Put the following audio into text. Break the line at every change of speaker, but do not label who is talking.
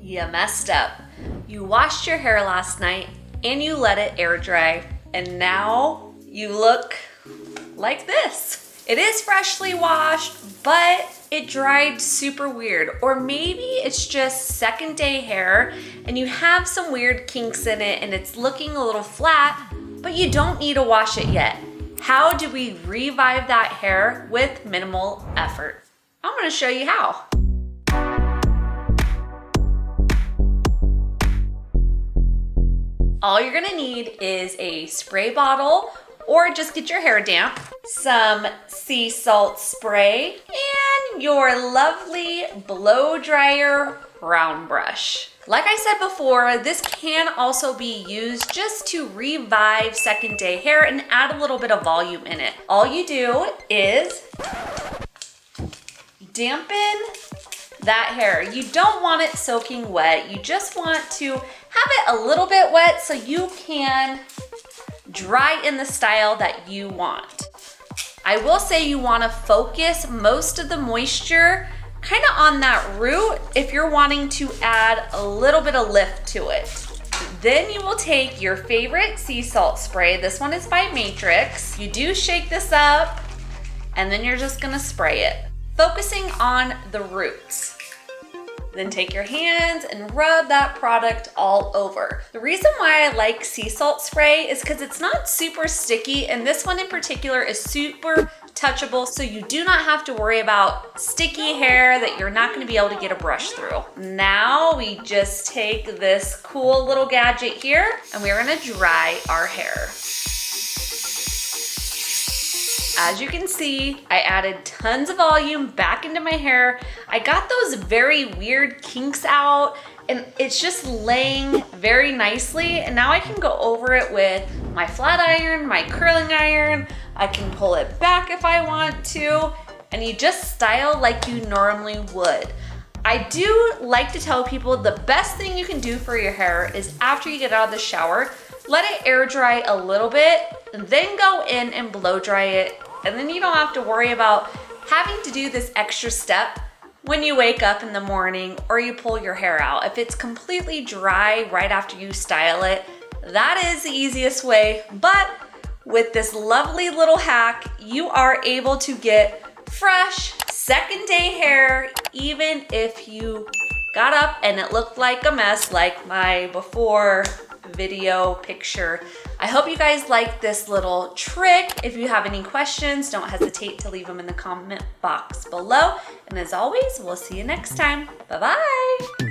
You messed up. You washed your hair last night and you let it air dry, and now you look like this. It is freshly washed, but it dried super weird. Or maybe it's just second day hair and you have some weird kinks in it and it's looking a little flat, but you don't need to wash it yet. How do we revive that hair with minimal effort? I'm gonna show you how. All you're gonna need is a spray bottle, or just get your hair damp, some sea salt spray, and your lovely blow dryer round brush. Like I said before, this can also be used just to revive second day hair and add a little bit of volume in it. All you do is dampen that hair. You don't want it soaking wet. You just want to have it a little bit wet so you can dry in the style that you want. I will say you want to focus most of the moisture kind of on that root if you're wanting to add a little bit of lift to it. Then you will take your favorite sea salt spray. This one is by Matrix. You do shake this up and then you're just gonna spray it, focusing on the roots. Then take your hands and rub that product all over. The reason why I like sea salt spray is because it's not super sticky, and this one in particular is super touchable, so you do not have to worry about sticky hair that you're not gonna be able to get a brush through. Now we just take this cool little gadget here and we're gonna dry our hair. As you can see, I added tons of volume back into my hair. I got those very weird kinks out and it's just laying very nicely. And now I can go over it with my flat iron, my curling iron. I can pull it back if I want to, and you just style like you normally would. I do like to tell people the best thing you can do for your hair is after you get out of the shower, let it air dry a little bit, then go in and blow dry it. And then you don't have to worry about having to do this extra step when you wake up in the morning or you pull your hair out. If it's completely dry right after you style it, that is the easiest way. But with this lovely little hack, you are able to get fresh second day hair, even if you got up and it looked like a mess like my before video picture. I hope you guys like this little trick. If you have any questions, don't hesitate to leave them in the comment box below. And as always, we'll see you next time. Bye-bye.